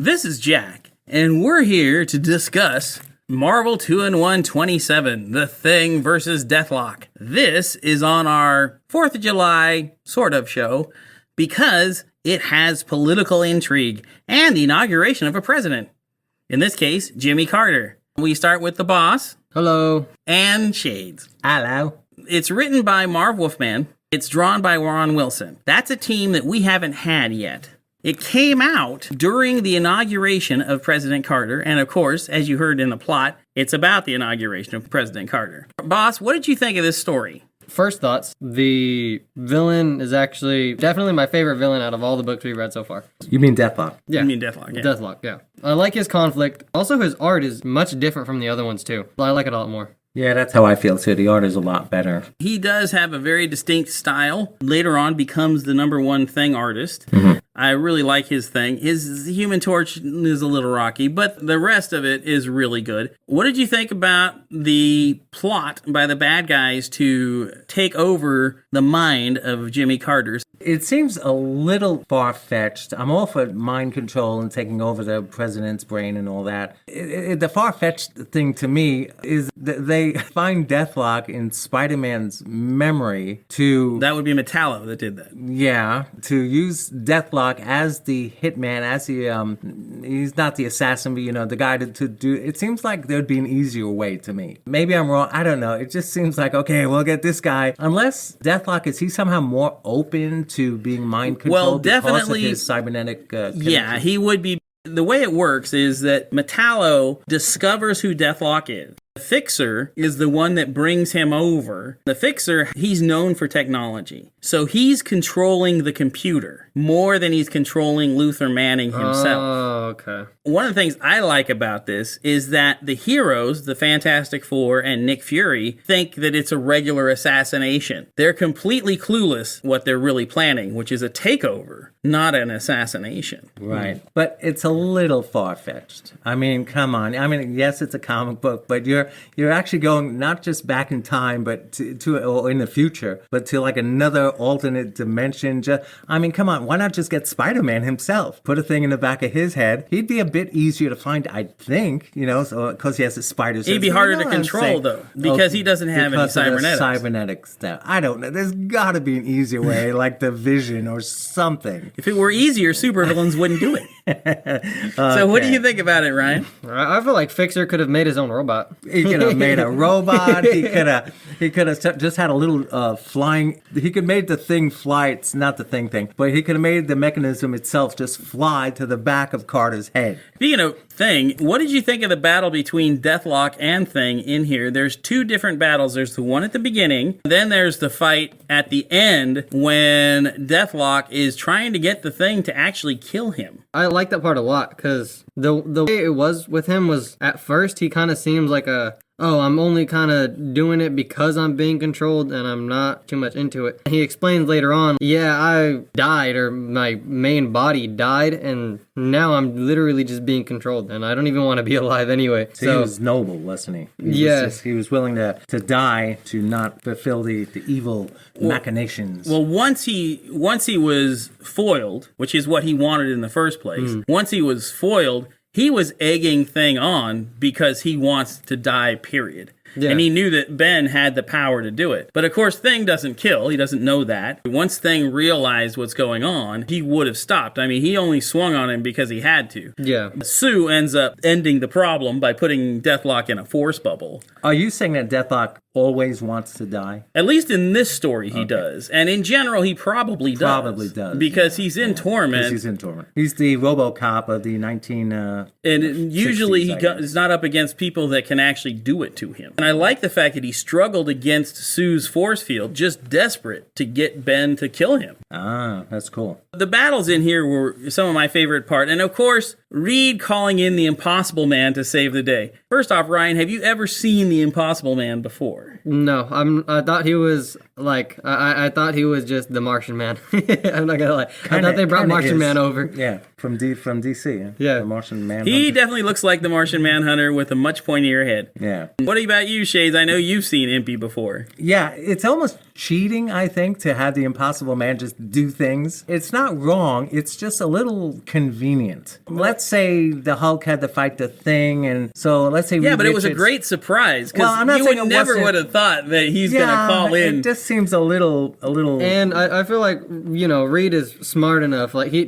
This is Jack, and we're here to discuss Marvel 2-in-1 27, The Thing versus Deathlock. This is on our 4th of July sort of show because it has political intrigue and the inauguration of a president. In this case, Jimmy Carter. We start with the boss. Hello. And Shades. Hello. It's written by Marv Wolfman. It's drawn by Ron Wilson. That's a team that we haven't had yet. It came out during the inauguration of President Carter, and of course, as you heard in the plot, it's about the inauguration of President Carter. Boss, what did you think of this story? First thoughts, the villain is actually definitely my favorite villain out of all the books we've read so far. You mean Deathlock? Yeah. You mean Deathlock, yeah. Deathlock, yeah. I like his conflict. Also, his art is much different from the other ones, too. I like it a lot more. Yeah, that's how I feel, too. The art is a lot better. He does have a very distinct style. Later on becomes the #1 Thing artist. I really like his thing. His Human Torch is a little rocky, but the rest of it is really good. What did you think about the plot by the bad guys to take over the mind of Jimmy Carter? It seems a little far-fetched. I'm all for mind control and taking over the president's brain and all that. The far-fetched thing to me is that they find Deathlock in Spider-Man's memory to... That would be Metallo that did that. Yeah, to use Deathlock as the hitman, as he's not the assassin, but, the guy to do... It seems like there'd be an easier way to me. Maybe I'm wrong. I don't know. It just seems like, okay, we'll get this guy. Unless Deathlock, is he somehow more open to being mind controlled because of his cybernetic yeah, he would be. The way it works is that Metallo discovers who Deathlock is. The Fixer is the one that brings him over. The Fixer, he's known for technology. So he's controlling the computer more than he's controlling Luther Manning himself. Oh, okay. One of the things I like about this is that the heroes, the Fantastic Four and Nick Fury, think that it's a regular assassination. They're completely clueless what they're really planning, which is a takeover, not an assassination. Right. But it's a little far-fetched. I mean, come on. I mean, yes, it's a comic book, but you're actually going not just back in time, but to or in the future, but to like another alternate dimension. I mean, come on. Why not just get Spider-Man himself? Put a thing in the back of his head. He'd be a bit easier to find, I think, because he has a spider sense. He'd be harder to control, though, because he doesn't have any cybernetics. Cybernetic stuff. I don't know. There's got to be an easier way, like the Vision or something. If it were easier, supervillains wouldn't do it. So what do you think about it, Ryan? I feel like Fixer could have made his own robot. He could have made a robot. He could have just had a little flying. He could have made the thing fly. It's not the thing, but he could have made the mechanism itself just fly to the back of Carter's head. Speaking of Thing, what did you think of the battle between Deathlock and Thing in here? There's two different battles. There's the one at the beginning, then there's the fight at the end when Deathlock is trying to get the Thing to actually kill him. I like that part a lot because the way it was with him was at first he kind of seems like I'm only kind of doing it because I'm being controlled and I'm not too much into it. He explains later on, yeah, I died or my main body died and now I'm literally just being controlled and I don't even want to be alive anyway. So he was noble, wasn't he? Yes. He was willing to die to not fulfill the evil machinations. Well, once he was foiled, which is what he wanted in the first place, once he was foiled, he was egging Thing on because he wants to die, period. Yeah. And he knew that Ben had the power to do it. But of course, Thing doesn't kill. He doesn't know that. Once Thing realized what's going on, he would have stopped. I mean, he only swung on him because he had to. Yeah. Sue ends up ending the problem by putting Deathlock in a force bubble. Are you saying that Deathlock always wants to die? At least in this story, he does. And in general, he probably does. Because he's in torment. Because he's in torment. He's the RoboCop of the 19... and usually he is not up against people that can actually do it to him. And I like the fact that he struggled against Sue's force field, just desperate to get Ben to kill him. Ah, that's cool. The battles in here were some of my favorite part. And of course, Reed calling in the Impossible Man to save the day. First off, Ryan, have you ever seen the Impossible Man before? No, I thought he was like I thought he was just the Martian Man. I'm not gonna lie. I thought they brought Martian Man over. Yeah, from DC. Yeah. The Martian Man. He definitely looks like the Martian Manhunter with a much pointier head. Yeah. What about you, Shades? I know you've seen Impy before. Yeah, it's almost cheating, I think, to have the Impossible Man just do things. It's not wrong. It's just a little convenient. Let's say the Hulk had to fight the Thing, and so let's say Yeah, but it was a great surprise because you would have thought that he's going to call in. It just seems a little. And I feel like Reed is smart enough. Like he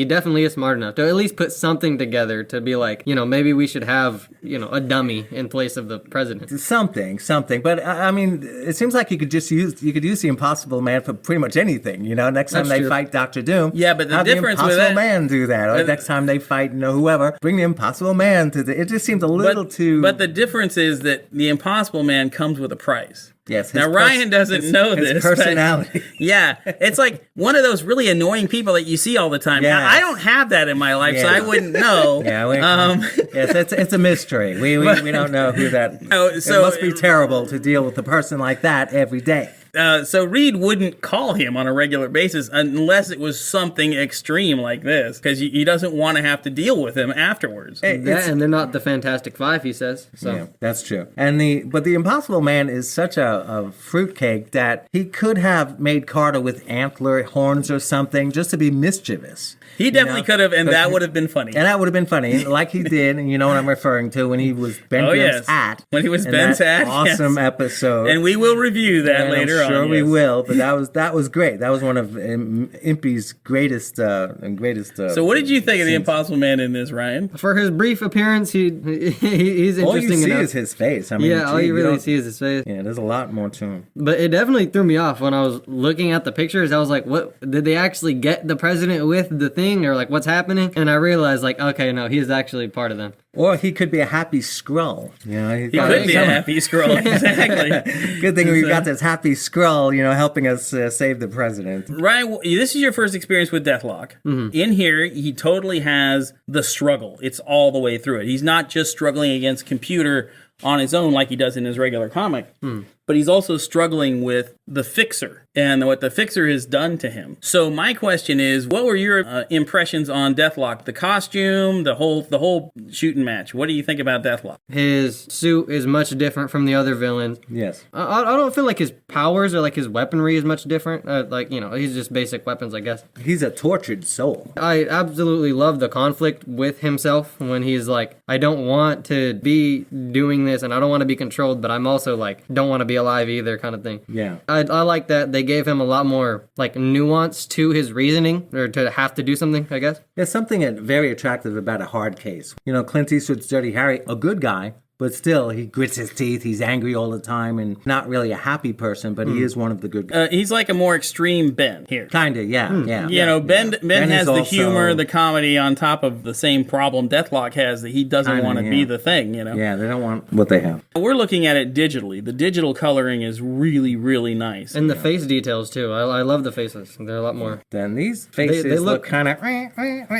definitely is smart enough to at least put something together to be like maybe we should have a dummy in place of the president. Something. But I mean, it seems like you could use the Impossible Man for pretty much anything. Next time they fight Dr. Doom. Yeah, but the have difference the with Impossible that, Man do that. Or next time they fight whoever, bring the Impossible Man to it just seems a little too. But the difference is that the Impossible Man comes with a price. Yes. Now Ryan doesn't know this. His personality. Yeah, it's like one of those really annoying people that you see all the time. Yes. Now, I don't have that in my life, so I wouldn't know. Yes, it's a mystery. We don't know who that. It must be terrible to deal with a person like that every day. So Reed wouldn't call him on a regular basis unless it was something extreme like this, because he doesn't want to have to deal with him afterwards. And they're not the Fantastic Five, he says. So. Yeah, that's true. But the Impossible Man is such a fruitcake that he could have made Carter with antler horns or something just to be mischievous. He definitely could have, and that would have been funny. And that would have been funny, like he did, and you know what I'm referring to, when he was Ben Grimm's hat. When he was Ben's hat. Awesome episode. And we will review that later on. Sure, we will. But that was great. That was one of Impy's greatest. So, what did you think of the Impossible Man in this, Ryan? For his brief appearance, he's interesting. All you see enough. is his face. I mean, all you really see is his face. Yeah, there's a lot more to him. But it definitely threw me off when I was looking at the pictures. I was like, "What did they actually get the president with the thing, or like what's happening?" And I realized, like, okay, no, he's actually part of them. Or he could be a happy Skrull. He could be a happy Skrull. Exactly. Good thing we've got this happy Skrull, helping us save the president. Ryan, this is your first experience with Deathlock. Mm-hmm. In here, he totally has the struggle. It's all the way through it. He's not just struggling against computer on his own like he does in his regular comic. But he's also struggling with the Fixer and what the Fixer has done to him. So my question is, what were your impressions on Deathlock? The costume, the whole shooting match. What do you think about Deathlock? His suit is much different from the other villains. Yes. I don't feel like his powers or like his weaponry is much different. He's just basic weapons, I guess. He's a tortured soul. I absolutely love the conflict with himself when he's like, I don't want to be doing this and I don't want to be controlled, but I'm also like, don't want to be alive either, kind of thing. Yeah. I like that they gave him a lot more like nuance to his reasoning, or to have to do something, I guess. There's something very attractive about a hard case. Clint Eastwood's Dirty Harry, a good guy, but still, he grits his teeth, he's angry all the time, and not really a happy person, but he is one of the good guys. He's like a more extreme Ben here. Kinda, yeah. Ben has the humor, the comedy on top of the same problem Deathlock has, that he doesn't want to be the Thing, Yeah, they don't want what they have. We're looking at it digitally. The digital coloring is really, really nice. And the face details, too. I love the faces. They're a lot more. Then these faces they look kind of,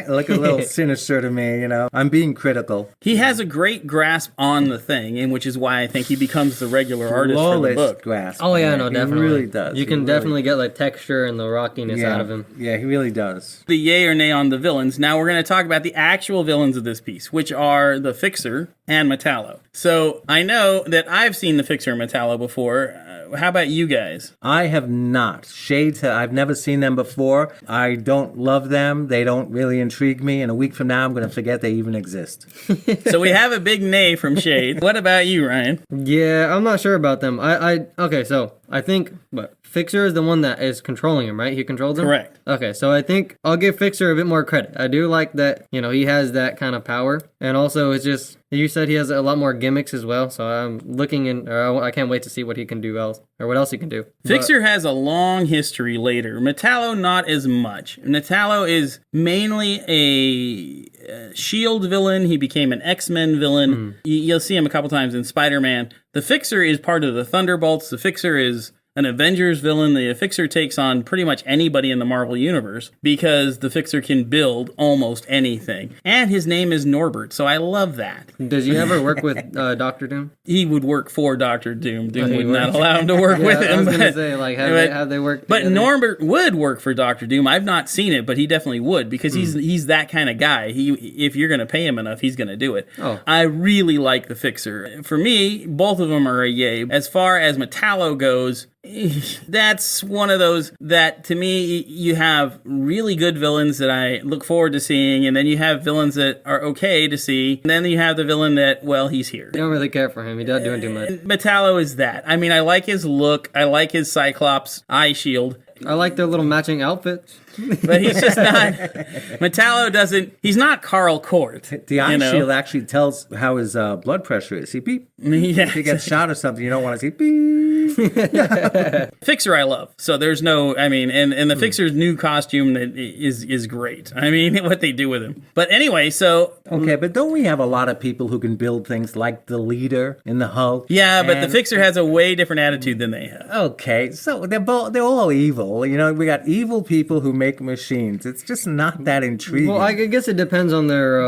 look a little sinister to me, I'm being critical. He has a great grasp on the Thing, and which is why I think he becomes the regular artist for the book. Grasp. Oh yeah, no, definitely. He really does. You can definitely get the texture and the rockiness out of him. Yeah, he really does. The yay or nay on the villains. Now we're going to talk about the actual villains of this piece, which are the Fixer and Metallo. So I know that I've seen the Fixer and Metallo before. How about you guys? I have not. Shades, I've never seen them before. I don't love them. They don't really intrigue me. And a week from now, I'm going to forget they even exist. So we have a big nay from Shades. What about you, Ryan? Yeah, I'm not sure about them. Okay, so I think Fixer is the one that is controlling him, right? He controls him? Correct. Okay, so I think I'll give Fixer a bit more credit. I do like that, he has that kind of power. And also, it's just, you said he has a lot more gimmicks as well. So I'm looking I can't wait to see what he can do else, or what else he can do. Fixer has a long history later. Metallo, not as much. Metallo is mainly a S.H.I.E.L.D. villain. He became an X-Men villain. You'll see him a couple times in Spider-Man. The Fixer is part of the Thunderbolts. The Fixer is an Avengers villain, the Fixer takes on pretty much anybody in the Marvel Universe because the Fixer can build almost anything. And his name is Norbert, so I love that. Does he ever work with Doctor Doom? He would work for Dr. Doom. Doom would not allow him to work with him. I was going to say, like, have they worked But together? Norbert would work for Dr. Doom. I've not seen it, but he definitely would because he's that kind of guy. If you're going to pay him enough, he's going to do it. Oh. I really like the Fixer. For me, both of them are a yay. As far as Metallo goes, that's one of those that, to me, you have really good villains that I look forward to seeing, and then you have villains that are okay to see, and then you have the villain that, well, he's here. I don't really care for him. He's not doing too much. Metallo is that. I mean, I like his look. I like his Cyclops eye shield. I like their little matching outfits. But he's just not. Metallo doesn't. He's not Carl Court. The eye shield actually tells how his blood pressure is. See, beep. Yeah. If he gets shot or something, you don't want to see beep. Fixer I love. So there's no. I mean, and the Fixer's new costume that is great. I mean, what they do with him. But anyway, so Okay, but don't we have a lot of people who can build things like the leader in the Hulk? yeah, but the Fixer has a way different attitude than they have. Okay, so they're all evil. You know, we got evil people who make machines. It's just not that intriguing. Well, I guess it depends on their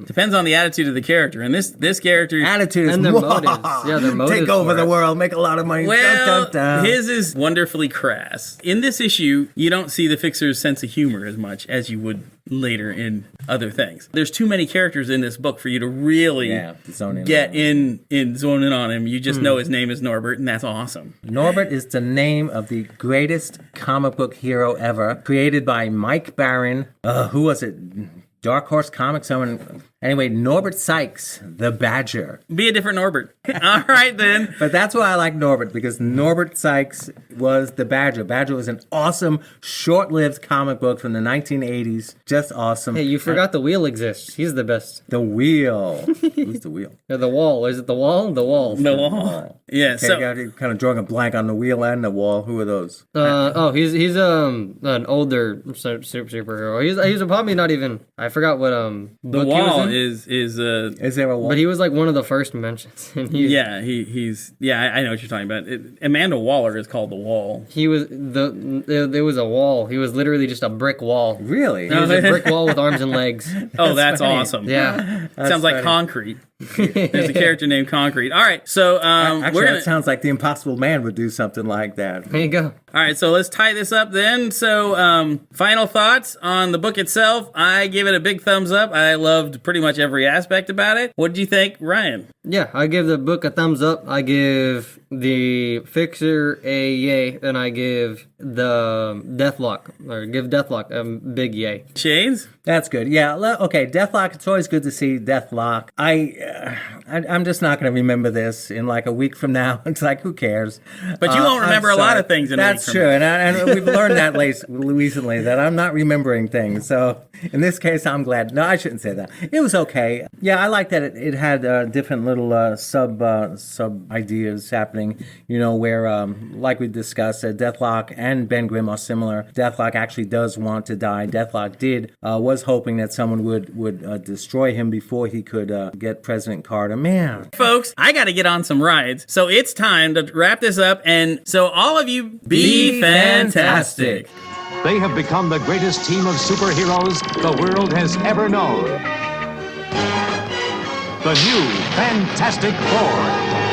Depends on the attitude of the character. And this character attitude is and their motives. Yeah, their motives. Take over for the it. world, make a lot of money. Well, dun, dun, dun. his is wonderfully crass. In this issue, you don't see the Fixer's sense of humor as much as you would later in other things. There's too many characters in this book for you to really zone zone in on him. You just know his name is Norbert, and that's awesome. Norbert is the name of the greatest comic book hero ever, created by Mike Barron. Who was it? Dark Horse Comics. Anyway, Norbert Sykes, the Badger. Be a different Norbert. All right, then. But that's why I like Norbert, because Norbert Sykes was the Badger. Badger was an awesome, short-lived comic book from the 1980s. Just awesome. Hey, you forgot the Wheel exists. He's the best. The Wheel. Who's the Wheel? Or the Wall. Is it the Wall? The Wall. The Wall. Yeah, Okay, so you're kind of drawing a blank on the Wheel and the Wall. Who are those? He's an older superhero. He's probably not even. I forgot what the book he was Wall in. Is there a Wall? But he was like one of the first mentions. And I know what you're talking about. Amanda Waller is called the Wall. He was there was a wall. He was literally just a brick wall. Really? He was a brick wall with arms and legs. Oh, that's funny. awesome. Yeah. Sounds like funny. Concrete. There's a character named Concrete. All right, so Actually, that sounds like the Impossible Man would do something like that. There you go. All right, so let's tie this up then. So, final thoughts on the book itself. I give it a big thumbs up. I loved pretty much every aspect about it. What did you think, Ryan? Yeah, I give the book a thumbs up. I give the Fixer a yay, and I give the Deathlock a big yay. Shades? That's good. Yeah. Okay. Deathlock. It's always good to see Deathlock. I'm just not going to remember this in like a week from now. It's like, who cares? But you won't remember a lot of things in a week That's from true, and we've learned that recently that I'm not remembering things. So in this case, I'm glad. No, I shouldn't say that. It was okay. Yeah, I like that it had different little sub ideas happening. You know, where like we discussed, Deathlock and Ben Grimm are similar. Deathlock actually does want to die. Deathlock was hoping that someone would destroy him before he could get President Carter. Man, folks, I got to get on some rides. So it's time to wrap this up. And so all of you, be fantastic. They have become the greatest team of superheroes the world has ever known. The new Fantastic Four.